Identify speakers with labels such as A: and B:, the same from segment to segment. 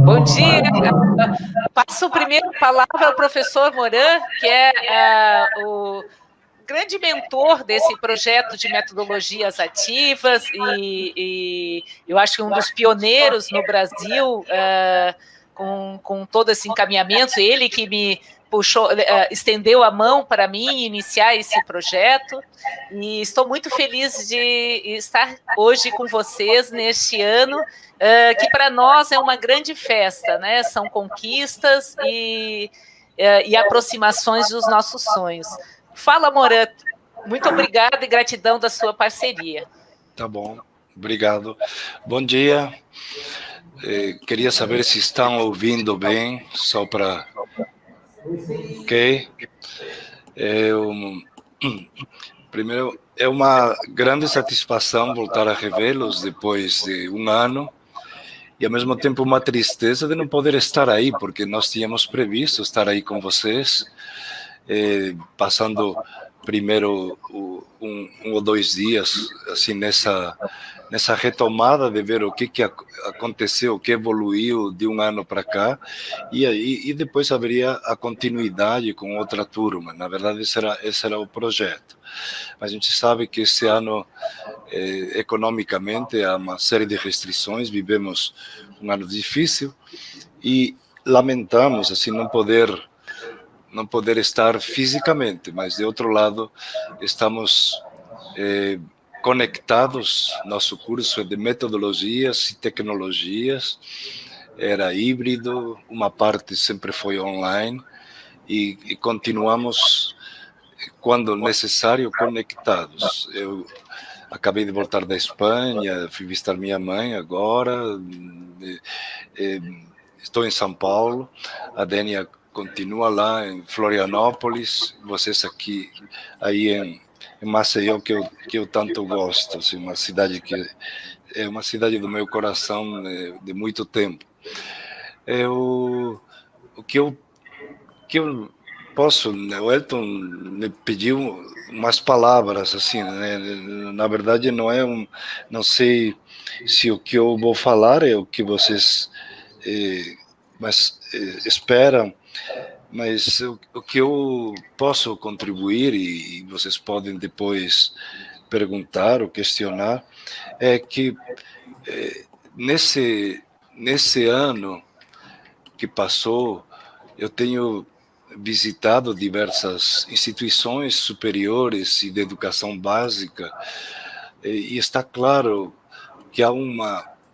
A: Bom dia. Passo a primeira palavra ao professor Moran, que é o grande mentor desse projeto de metodologias ativas e eu acho que um dos pioneiros no Brasil com todo esse encaminhamento, ele que me puxou, estendeu a mão para mim iniciar esse projeto, e estou muito feliz de estar hoje com vocês neste ano, que para nós é uma grande festa, né? São conquistas e aproximações dos nossos sonhos. Fala, Morato. Muito obrigada e gratidão da sua parceria.
B: Tá bom, obrigado. Bom dia. Queria saber se estão ouvindo bem, só para... Ok. Primeiro, é uma grande satisfação voltar a revê-los depois de um ano, e ao mesmo tempo uma tristeza de não poder estar aí, porque nós tínhamos previsto estar aí com vocês, passando primeiro um ou 2 dias assim nessa retomada de ver o que aconteceu, o que evoluiu de um ano para cá, e depois haveria a continuidade com outra turma. Na verdade, esse era o projeto. Mas a gente sabe que esse ano, economicamente, há uma série de restrições, vivemos um ano difícil e lamentamos assim não poder estar fisicamente, mas de outro lado estamos conectados. Nosso curso é de metodologias e tecnologias, era híbrido, uma parte sempre foi online e continuamos, quando necessário, conectados. Eu acabei de voltar da Espanha, fui visitar minha mãe agora, estou em São Paulo, a Dénia continua lá em Florianópolis, vocês aqui, aí em Maceió, que eu tanto gosto, assim, uma cidade que é uma cidade do meu coração de muito tempo. O que eu posso, o Elton me pediu umas palavras, assim, né? Na verdade não sei se o que eu vou falar é o que vocês esperam, mas o que eu posso contribuir, e vocês podem depois perguntar ou questionar, é que nesse ano que passou, eu tenho visitado diversas instituições superiores e de educação básica, e está claro que há um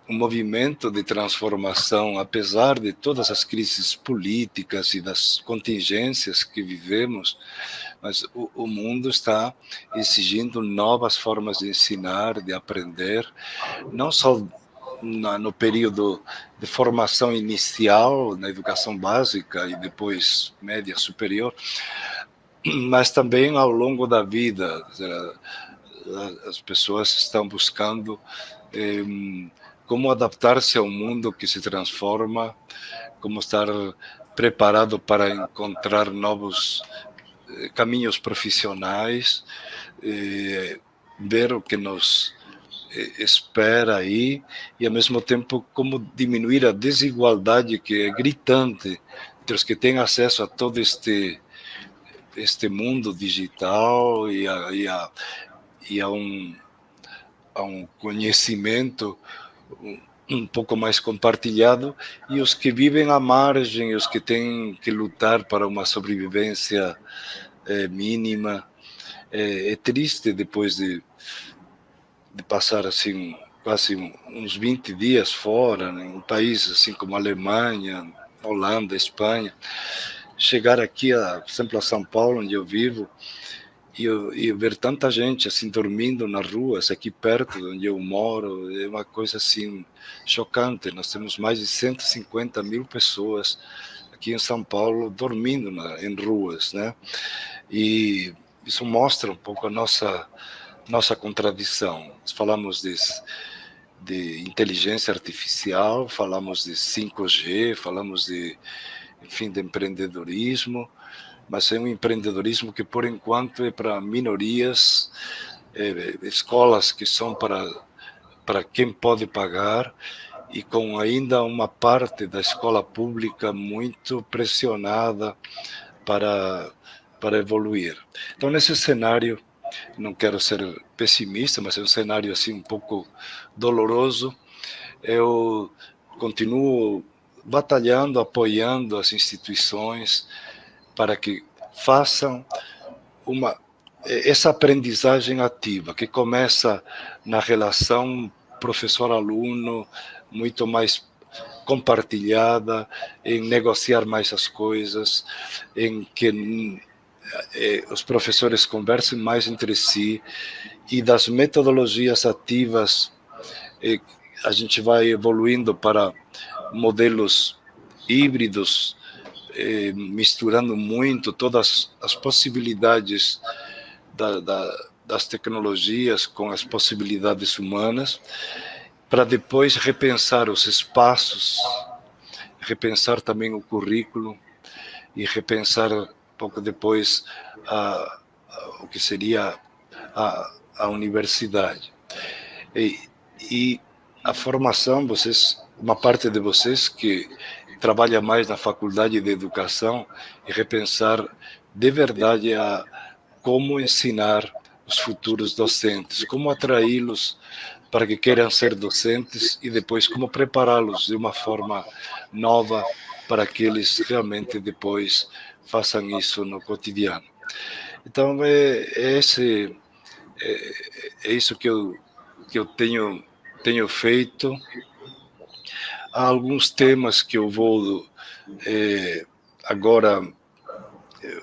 B: movimento de transformação, apesar de todas as crises políticas e das contingências que vivemos, mas o mundo está exigindo novas formas de ensinar, de aprender, não só no período de formação inicial, na educação básica e depois média superior, mas também ao longo da vida. As pessoas estão buscando como adaptar-se ao mundo que se transforma, como estar preparado para encontrar novos caminhos profissionais, ver o que nos espera aí, e ao mesmo tempo como diminuir a desigualdade que é gritante entre os que têm acesso a todo este mundo digital e a um conhecimento um pouco mais compartilhado, e os que vivem à margem, os que têm que lutar para uma sobrevivência mínima. É triste, depois de passar assim quase uns 20 dias fora, né, em um país assim como a Alemanha, Holanda, Espanha, chegar aqui, por exemplo, a São Paulo, onde eu vivo, e ver tanta gente assim dormindo nas ruas aqui perto de onde eu moro, é uma coisa assim chocante. Nós temos mais de 150 mil pessoas aqui em São Paulo dormindo em ruas, né? E isso mostra um pouco a nossa contradição. Nós falamos de inteligência artificial, falamos de 5G, falamos enfim, de empreendedorismo, mas é um empreendedorismo que, por enquanto, é para minorias, escolas que são para quem pode pagar, e com ainda uma parte da escola pública muito pressionada para evoluir. Então, nesse cenário, não quero ser pessimista, mas é um cenário assim um pouco doloroso. Eu continuo batalhando, apoiando as instituições para que façam essa aprendizagem ativa, que começa na relação professor-aluno, muito mais compartilhada, em negociar mais as coisas, em que os professores conversem mais entre si, e das metodologias ativas a gente vai evoluindo para modelos híbridos, misturando muito todas as possibilidades das tecnologias com as possibilidades humanas, para depois repensar os espaços, repensar também o currículo e repensar pouco depois o que seria a universidade. E a formação, uma parte de vocês que trabalha mais na faculdade de educação, e repensar de verdade como ensinar os futuros docentes, como atraí-los para que queiram ser docentes e depois como prepará-los de uma forma nova para que eles realmente depois façam isso no cotidiano. Então, é isso que eu tenho feito. Há alguns temas que eu vou agora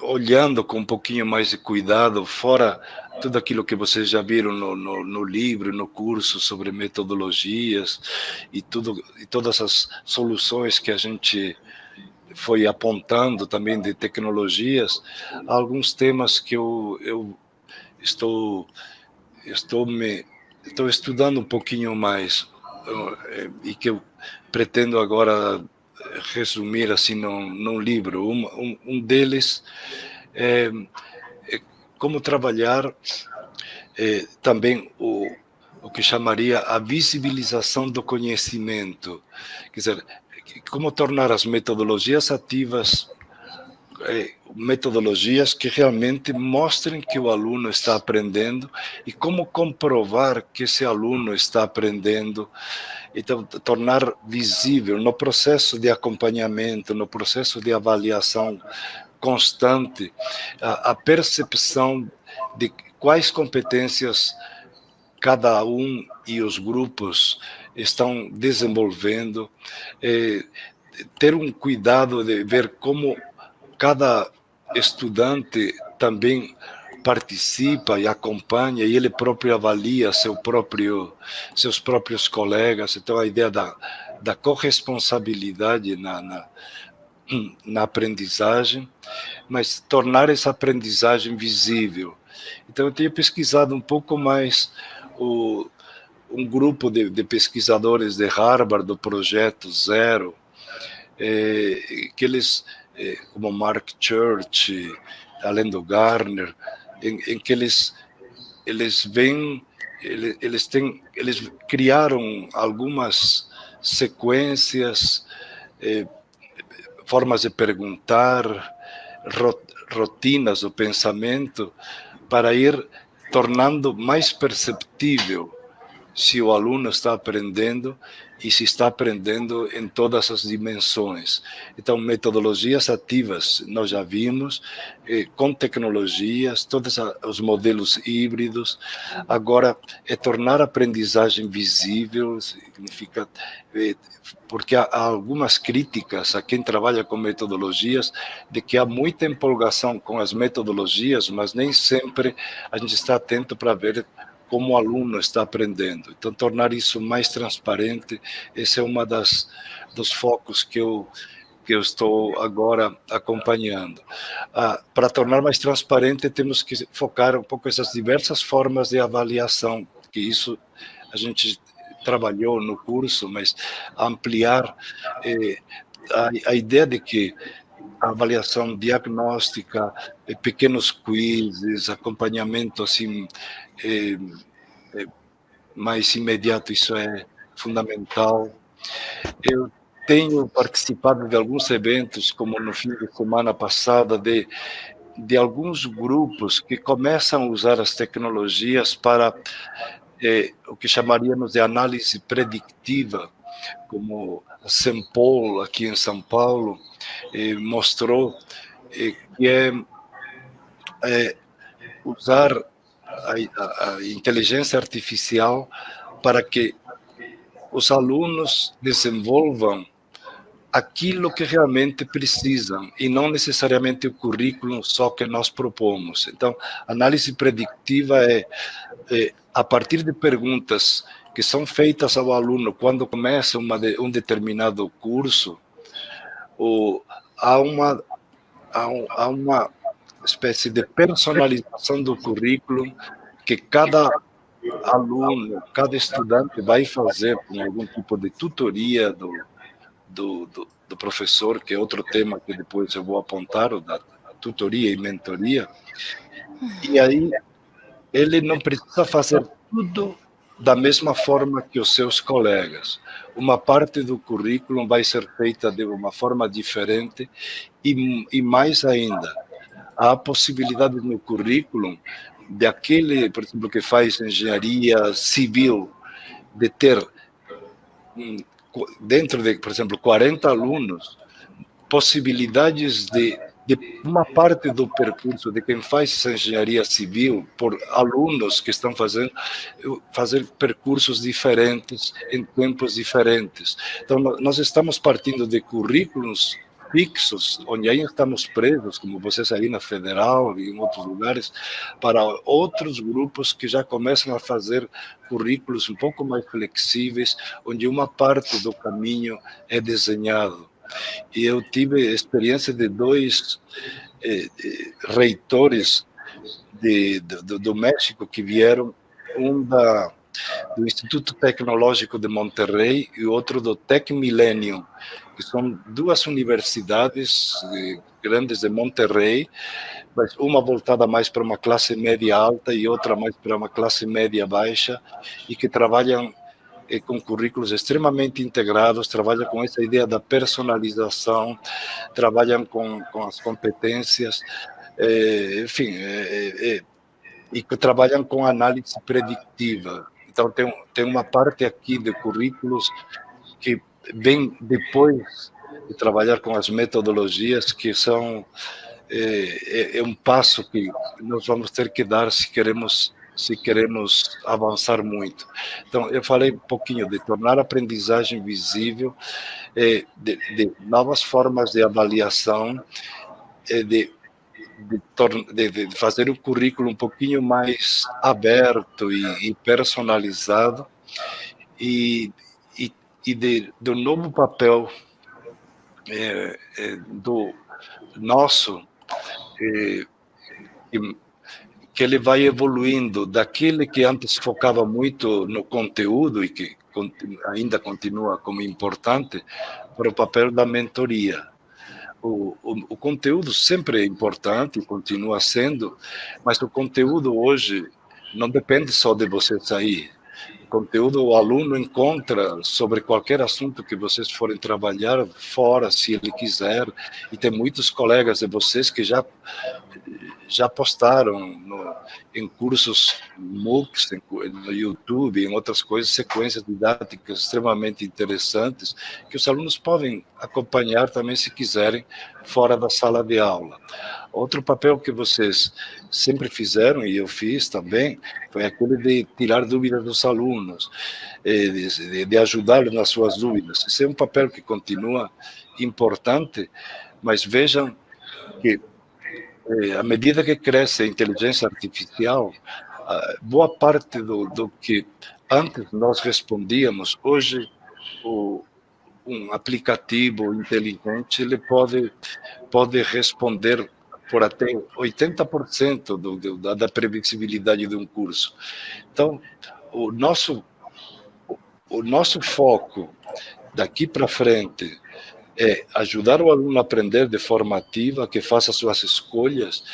B: olhando com um pouquinho mais de cuidado, fora tudo aquilo que vocês já viram no livro, no curso sobre metodologias e todas as soluções que a gente foi apontando também de tecnologias. Há alguns temas que eu estou estudando um pouquinho mais e que eu pretendo agora resumir assim num livro. Um deles é como trabalhar também o que chamaria a visibilização do conhecimento, quer dizer, como tornar as metodologias ativas metodologias que realmente mostrem que o aluno está aprendendo e como comprovar que esse aluno está aprendendo. Então, tornar visível no processo de acompanhamento, no processo de avaliação constante, a percepção de quais competências cada um e os grupos estão desenvolvendo, ter um cuidado de ver como cada estudante também participa e acompanha, e ele próprio avalia seus próprios colegas. Então, a ideia da corresponsabilidade na aprendizagem, mas tornar essa aprendizagem visível. Então, eu tenho pesquisado um pouco mais um grupo de pesquisadores de Harvard, do Projeto Zero, que eles, como Mark Church, além do Garner, em que eles criaram algumas sequências, formas de perguntar, rotinas do pensamento, para ir tornando mais perceptível se o aluno está aprendendo e se está aprendendo em todas as dimensões. Então, metodologias ativas, nós já vimos, com tecnologias, todos os modelos híbridos. Agora, tornar a aprendizagem visível, significa... porque há algumas críticas a quem trabalha com metodologias, de que há muita empolgação com as metodologias, mas nem sempre a gente está atento para ver como o aluno está aprendendo. Então, tornar isso mais transparente, esse é uma dos focos que eu estou agora acompanhando. Para tornar mais transparente, temos que focar um pouco essas diversas formas de avaliação, que isso a gente trabalhou no curso, mas ampliar a ideia de que a avaliação diagnóstica, pequenos quizzes, acompanhamento assim mais imediato, isso é fundamental. Eu tenho participado de alguns eventos, como no fim de semana passada, de alguns grupos que começam a usar as tecnologias para o que chamaríamos de análise predictiva, como a Sempol, aqui em São Paulo, mostrou que usar a inteligência artificial para que os alunos desenvolvam aquilo que realmente precisam e não necessariamente o currículo só que nós propomos. Então, análise preditiva a partir de perguntas que são feitas ao aluno quando começa um determinado curso, há uma espécie de personalização do currículo que cada aluno, cada estudante vai fazer com algum tipo de tutoria do professor, que é outro tema que depois eu vou apontar, da tutoria e mentoria, e aí ele não precisa fazer tudo da mesma forma que os seus colegas. Uma parte do currículo vai ser feita de uma forma diferente e mais ainda, há a possibilidade no currículo de aquele, por exemplo, que faz engenharia civil, de ter dentro de, por exemplo, 40 alunos, possibilidades de uma parte do percurso de quem faz essa engenharia civil, por alunos que estão fazer percursos diferentes, em tempos diferentes. Então, nós estamos partindo de currículos fixos, onde ainda estamos presos, como vocês aí na Federal e em outros lugares, para outros grupos que já começam a fazer currículos um pouco mais flexíveis, onde uma parte do caminho é desenhado. E eu tive a experiência de dois reitores do México que vieram, um do Instituto Tecnológico de Monterrey e outro do Tec Millennium, que são duas universidades grandes de Monterrey, mas uma voltada mais para uma classe média alta e outra mais para uma classe média baixa, e que trabalham com currículos extremamente integrados, trabalham com essa ideia da personalização, trabalham com as competências, enfim, e que trabalham com análise preditiva. Então, tem uma parte aqui de currículos que vem depois de trabalhar com as metodologias, que são um passo que nós vamos ter que dar se queremos avançar muito. Então, eu falei um pouquinho de tornar a aprendizagem visível, de novas formas de avaliação, de fazer o currículo um pouquinho mais aberto e personalizado, e do novo papel do nosso, que ele vai evoluindo daquele que antes focava muito no conteúdo e que ainda continua como importante, para o papel da mentoria. O conteúdo sempre é importante, continua sendo, mas o conteúdo hoje não depende só de você sair. O conteúdo o aluno encontra sobre qualquer assunto que vocês forem trabalhar fora, se ele quiser, e tem muitos colegas de vocês que já postaram em cursos MOOCs, no YouTube, em outras coisas, sequências didáticas extremamente interessantes, que os alunos podem acompanhar também, se quiserem, fora da sala de aula. Outro papel que vocês sempre fizeram, e eu fiz também, foi aquele de tirar dúvidas dos alunos, de ajudar nas suas dúvidas. Esse é um papel que continua importante, mas vejam que à medida que cresce a inteligência artificial, boa parte do que antes nós respondíamos, hoje um aplicativo inteligente ele pode responder por até 80% da previsibilidade de um curso. Então, o nosso foco daqui para frente é ajudar o aluno a aprender de forma ativa, que faça suas escolhas,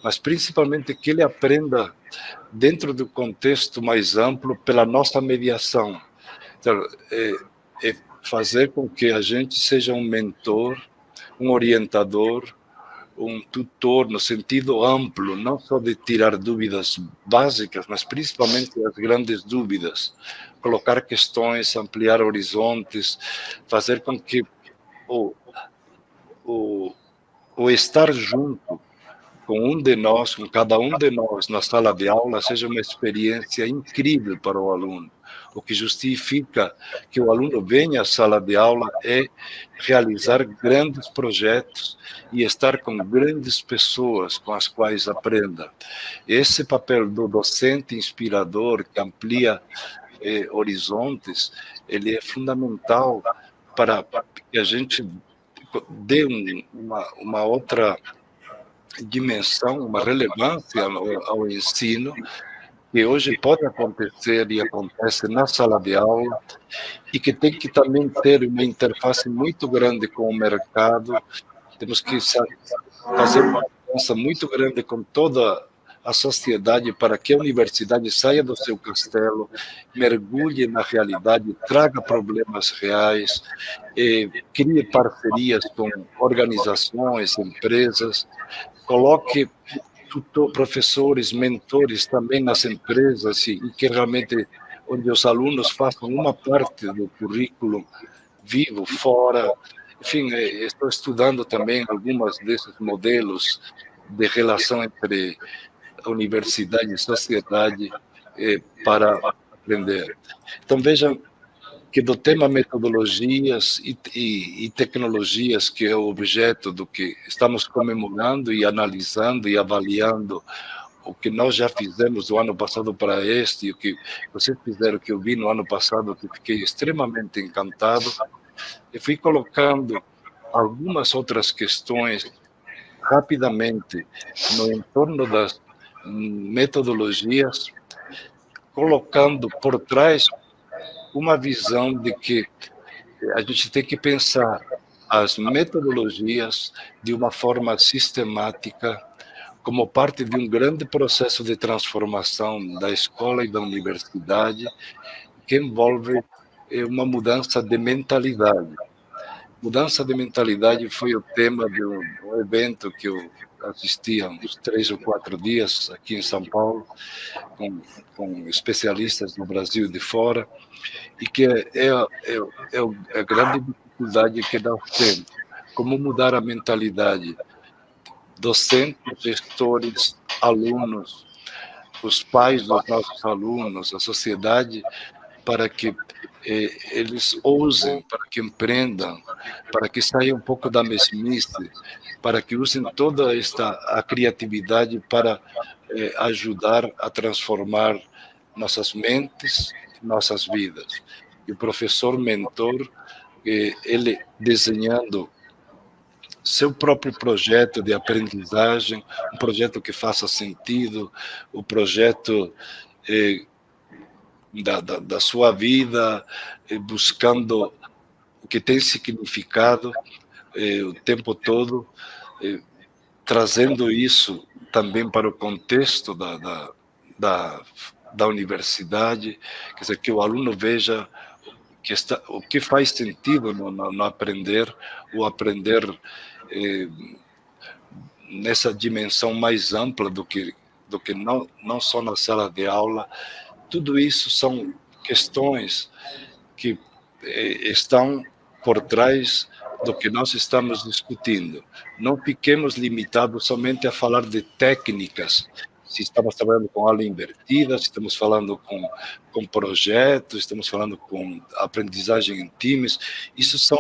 B: mas principalmente que ele aprenda dentro do contexto mais amplo pela nossa mediação. Então, fazer com que a gente seja um mentor, um orientador, um tutor no sentido amplo, não só de tirar dúvidas básicas, mas principalmente as grandes dúvidas, colocar questões, ampliar horizontes, fazer com que o, o, o estar junto com um de nós, com cada um de nós na sala de aula, seja uma experiência incrível para o aluno. O que justifica que o aluno venha à sala de aula é realizar grandes projetos e estar com grandes pessoas com as quais aprenda. Esse papel do docente inspirador, que amplia horizontes, ele é fundamental para que a gente dê uma outra dimensão, uma relevância ao ensino, que hoje pode acontecer e acontece na sala de aula, e que tem que também ter uma interface muito grande com o mercado. Temos que fazer uma aliança muito grande com toda a sociedade para que a universidade saia do seu castelo, mergulhe na realidade, traga problemas reais, crie parcerias com organizações, empresas, coloque professores, mentores também nas empresas, e que realmente onde os alunos façam uma parte do currículo vivo, fora. Enfim, estou estudando também alguns desses modelos de relação entre a universidade e sociedade para aprender. Então, vejam que do tema metodologias e tecnologias, que é o objeto do que estamos comemorando e analisando e avaliando, o que nós já fizemos do ano passado para este, e o que vocês fizeram, que eu vi no ano passado, que fiquei extremamente encantado, e fui colocando algumas outras questões rapidamente no entorno das metodologias, colocando por trás uma visão de que a gente tem que pensar as metodologias de uma forma sistemática, como parte de um grande processo de transformação da escola e da universidade, que envolve uma mudança de mentalidade. Mudança de mentalidade foi o tema de um evento que eu assisti há uns 3 ou 4 dias aqui em São Paulo, com especialistas do Brasil e de fora, e que é a grande dificuldade que nós temos. Como mudar a mentalidade? Docentes, gestores, alunos, os pais dos nossos alunos, a sociedade, para que eles ousem, para que empreendam, para que saiam um pouco da mesmice, para que usem toda a criatividade para ajudar a transformar nossas mentes, nossas vidas. E o professor mentor, ele desenhando seu próprio projeto de aprendizagem, um projeto que faça sentido, o projeto da sua vida, buscando o que tem significado o tempo todo, trazendo isso também para o contexto da universidade, quer dizer, que o aluno veja o que faz sentido no aprender, o aprender nessa dimensão mais ampla do que não só na sala de aula. Tudo isso são questões que estão por trás do que nós estamos discutindo. Não fiquemos limitados somente a falar de técnicas, se estamos trabalhando com aula invertida, se estamos falando com projetos, estamos falando com aprendizagem em times. Isso são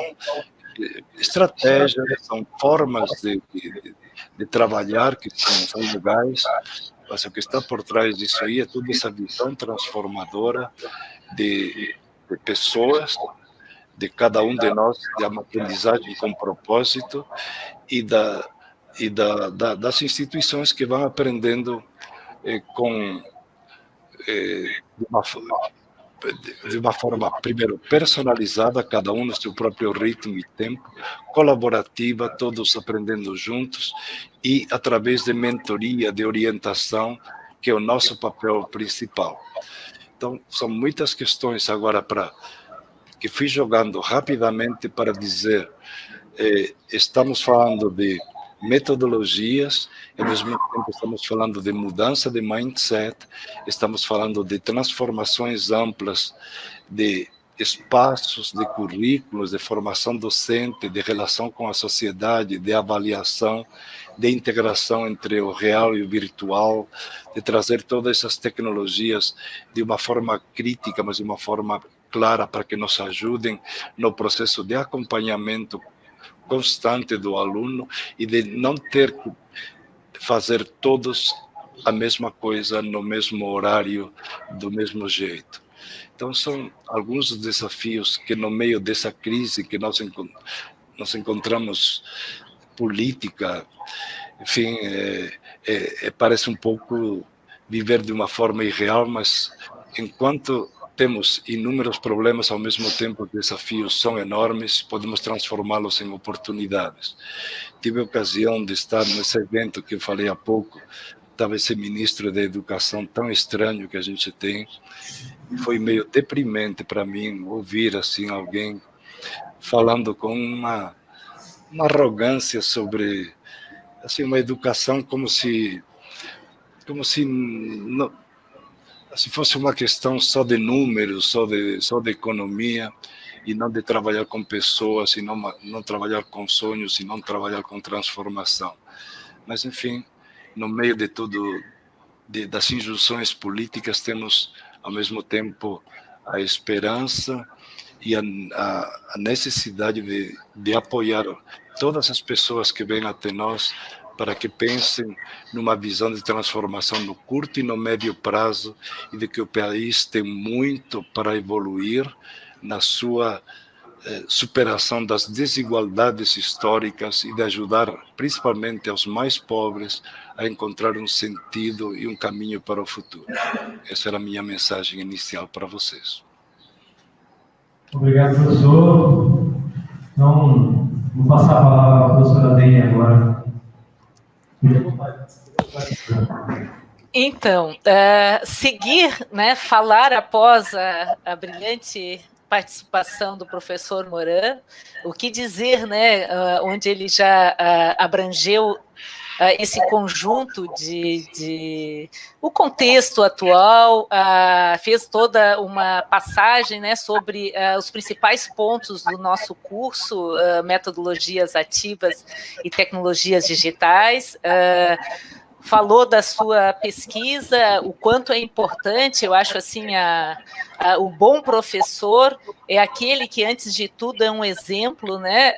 B: estratégias, são formas de trabalhar que são legais, mas o que está por trás disso aí é toda essa visão transformadora de pessoas, de cada um de nós, de uma aprendizagem com propósito, e das instituições que vão aprendendo de uma forma, primeiro, personalizada, cada um no seu próprio ritmo e tempo, colaborativa, todos aprendendo juntos, e através de mentoria, de orientação, que é o nosso papel principal. Então, são muitas questões agora para que fui jogando rapidamente para dizer, estamos falando de metodologias, e ao mesmo tempo estamos falando de mudança de mindset, estamos falando de transformações amplas, de espaços, de currículos, de formação docente, de relação com a sociedade, de avaliação, de integração entre o real e o virtual, de trazer todas essas tecnologias de uma forma crítica, mas de uma forma clara, para que nos ajudem no processo de acompanhamento constante do aluno e de não ter que fazer todos a mesma coisa no mesmo horário, do mesmo jeito. Então, são alguns dos desafios que, no meio dessa crise que nós encontramos política, enfim, parece um pouco viver de uma forma irreal, mas enquanto temos inúmeros problemas, ao mesmo tempo os desafios são enormes, podemos transformá-los em oportunidades. Tive a ocasião de estar nesse evento que eu falei há pouco, estava esse ministro da Educação tão estranho que a gente tem, foi meio deprimente para mim ouvir assim alguém falando com uma arrogância sobre assim uma educação como se não, se fosse uma questão só de números, só de economia, e não de trabalhar com pessoas, e não trabalhar com sonhos, e não trabalhar com transformação. Mas, enfim, no meio de tudo, das injunções políticas, temos, ao mesmo tempo, a esperança e a necessidade de apoiar todas as pessoas que vêm até nós, para que pensem numa visão de transformação no curto e no médio prazo, e de que o país tem muito para evoluir na sua superação das desigualdades históricas e de ajudar principalmente aos mais pobres a encontrar um sentido e um caminho para o futuro. Essa era a minha mensagem inicial para vocês.
C: Obrigado, professor. Então, vou passar a palavra à professora Dene agora.
A: Então, seguir, né, falar após a brilhante participação do professor Moran, o que dizer, né, onde ele já abrangeu esse conjunto o contexto atual, fez toda uma passagem, né, sobre os principais pontos do nosso curso, metodologias ativas e tecnologias digitais, falou da sua pesquisa, o quanto é importante. Eu acho assim, o bom professor é aquele que, antes de tudo, é um exemplo, né?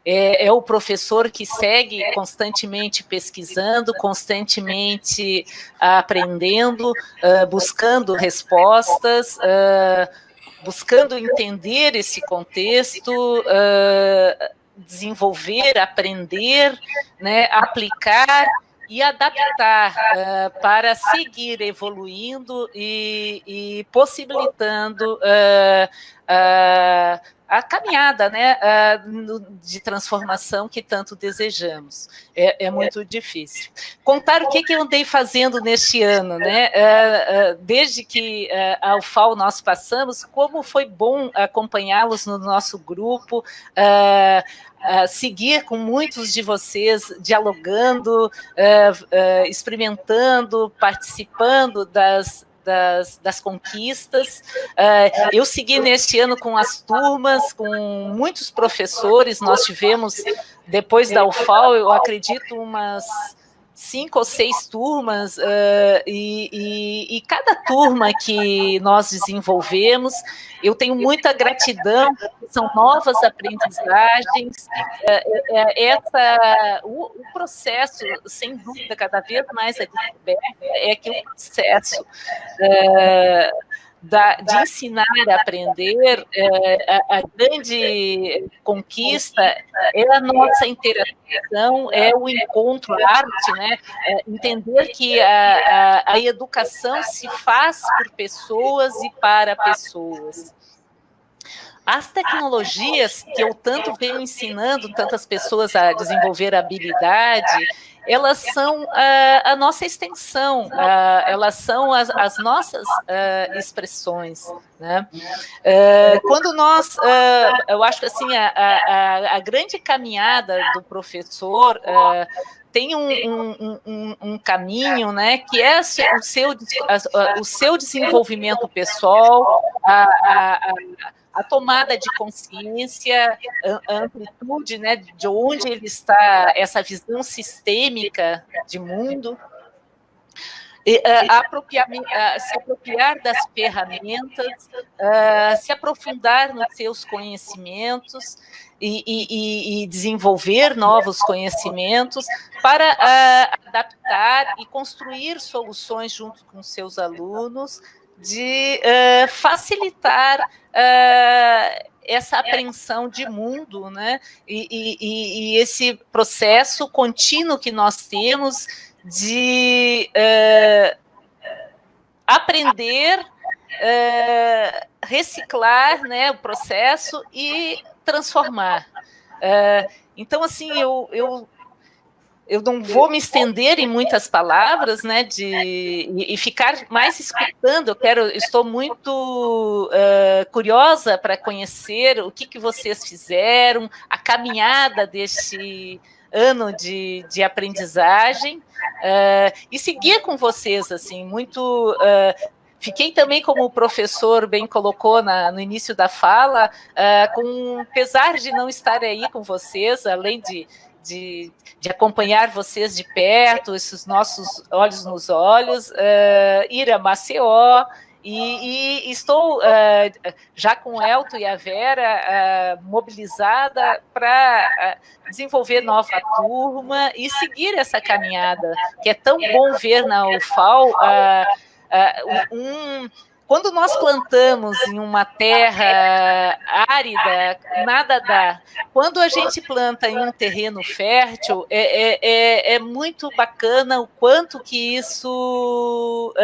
A: É o professor que segue constantemente pesquisando, constantemente aprendendo, buscando respostas, buscando entender esse contexto, desenvolver, aprender, né? Aplicar e adaptar para seguir evoluindo e possibilitando a caminhada, né, de transformação que tanto desejamos. É muito difícil. Contar o que eu andei fazendo neste ano, né? Desde que a UFAL nós passamos, como foi bom acompanhá-los no nosso grupo, seguir com muitos de vocês, dialogando, experimentando, participando das conquistas. Eu segui neste ano com as turmas, com muitos professores. Nós tivemos, depois da UFAL, eu acredito, umas 5 ou 6 turmas, e cada turma que nós desenvolvemos, eu tenho muita gratidão, são novas aprendizagens, o processo, sem dúvida, cada vez mais é que o processo de ensinar a aprender, a grande conquista é a nossa interação, é o encontro, a arte, né? Entender que a educação se faz por pessoas e para pessoas. as tecnologias que eu tanto venho ensinando tantas pessoas a desenvolver habilidade, elas são a nossa extensão, elas são as nossas expressões, né? Quando nós, eu acho que assim, a grande caminhada do professor tem um caminho, né, que é o seu desenvolvimento pessoal, a tomada de consciência, a amplitude, né, de onde ele está, essa visão sistêmica de mundo, se apropriar das ferramentas, se aprofundar nos seus conhecimentos e desenvolver novos conhecimentos para adaptar e construir soluções junto com seus alunos, de facilitar essa apreensão de mundo, né? E esse processo contínuo que nós temos de aprender, reciclar, né, o processo e transformar. Então, assim, eu não vou me estender em muitas palavras, né, e ficar mais escutando. Estou muito curiosa para conhecer o que vocês fizeram, a caminhada deste ano de aprendizagem, e seguir com vocês, assim, muito... Fiquei também, como o professor bem colocou no início da fala, com pesar de não estar aí com vocês, além de acompanhar vocês de perto, esses nossos olhos nos olhos, ir a Maceió, e estou já com o Elton e a Vera mobilizada para desenvolver nova turma e seguir essa caminhada, que é tão bom ver na UFAL. Quando nós plantamos em uma terra árida, nada dá. Quando a gente planta em um terreno fértil, é muito bacana o quanto que isso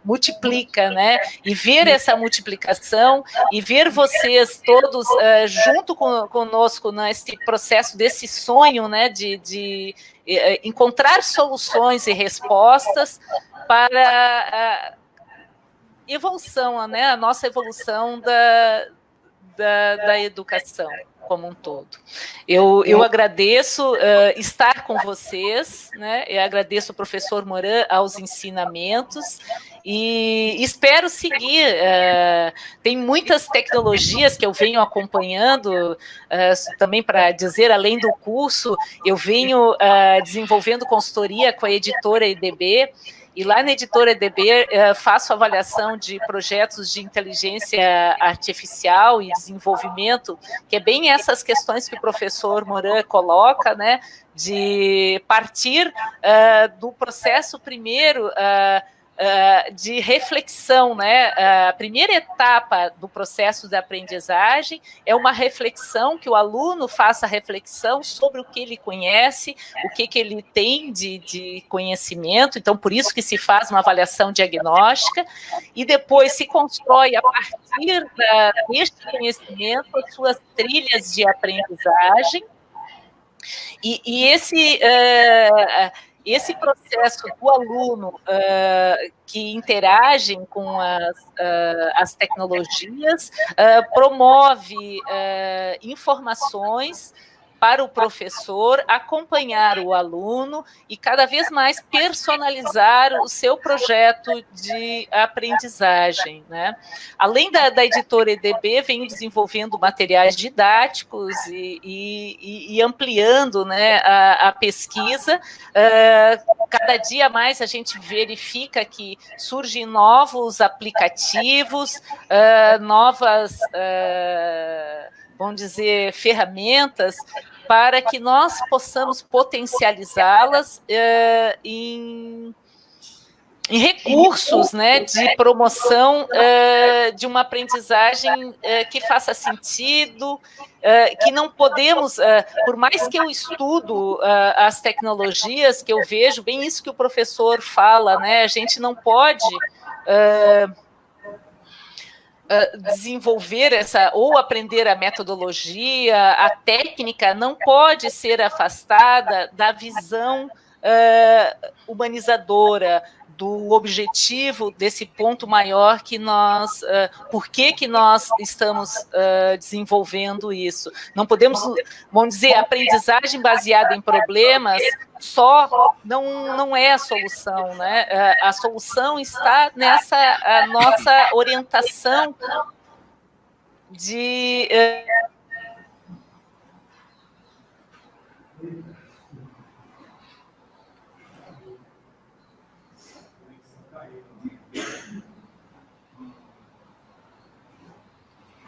A: multiplica, né? E ver essa multiplicação e ver vocês todos junto conosco nesse processo, desse sonho, né, de encontrar soluções e respostas para evolução, né? A nossa evolução da educação como um todo. Eu agradeço estar com vocês, né? Eu agradeço ao professor Moran aos ensinamentos e espero seguir. Tem muitas tecnologias que eu venho acompanhando, também para dizer, além do curso, eu venho desenvolvendo consultoria com a editora EDB. E lá na editora EDB faço avaliação de projetos de inteligência artificial e desenvolvimento, que é bem essas questões que o professor Moran coloca, né, de partir do processo primeiro de reflexão, né? A primeira etapa do processo de aprendizagem é uma reflexão, que o aluno faça reflexão sobre o que ele conhece, o que ele tem de conhecimento. Então, por isso que se faz uma avaliação diagnóstica, e depois se constrói, a partir deste conhecimento, as suas trilhas de aprendizagem. E esse processo do aluno que interagem com as tecnologias promove informações para o professor acompanhar o aluno e cada vez mais personalizar o seu projeto de aprendizagem, né? Além da editora EDB, venho desenvolvendo materiais didáticos e ampliando, né, a pesquisa. Cada dia mais a gente verifica que surgem novos aplicativos, novas... vamos dizer, ferramentas para que nós possamos potencializá-las em recursos, né, de promoção de uma aprendizagem que faça sentido, que não podemos, por mais que eu estudo as tecnologias, que eu vejo, bem isso que o professor fala, né, a gente não pode... desenvolver ou aprender a metodologia, a técnica, não pode ser afastada da visão humanizadora, do objetivo desse ponto maior que nós, por que nós estamos desenvolvendo isso. Não podemos, vamos dizer, aprendizagem baseada em problemas só não é a solução, né? A solução está nessa nossa orientação de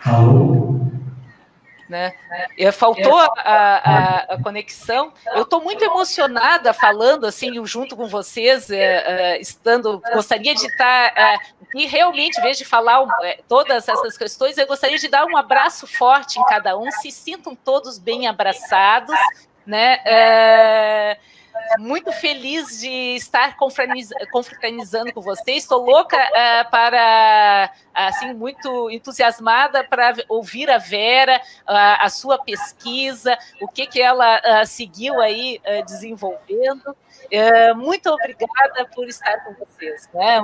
C: Alô?
A: né? Faltou a conexão. Eu estou muito emocionada falando assim junto com vocês, gostaria de estar e realmente, em vez de falar todas essas questões, eu gostaria de dar um abraço forte em cada um, se sintam todos bem abraçados, né? Muito feliz de estar confraternizando com vocês. Estou louca assim, muito entusiasmada para ouvir a Vera, a sua pesquisa, o que ela seguiu aí desenvolvendo. Muito obrigada por estar com vocês, né?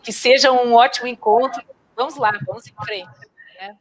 A: Que seja um ótimo encontro. Vamos lá, vamos em frente, né?